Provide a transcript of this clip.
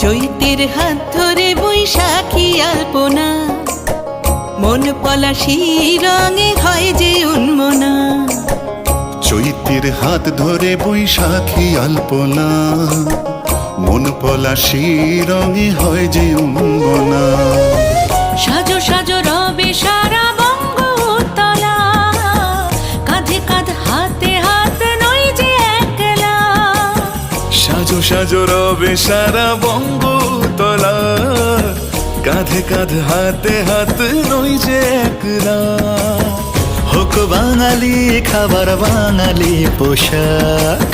চৈতের হাত ধরে বৈশাখী আলপনা, মন পলাশি রঙে হয় যে উন্মনা। চৈতের হাত ধরে বৈশাখী আলপনা, মন পলাশি রঙে হয় যে উন্মনা। সাজো সাজো রবে সারা বঙ্গতলা, কাঁধে কাঁধ হাতে হাত নই যে একলা। সাজো সাজো রবে সারা বঙ্গতলা, কাঁধে কাঁধ হাতে হাত নই যে একলা। হোক বাঙালি খাবার বাঙালি পোশাক,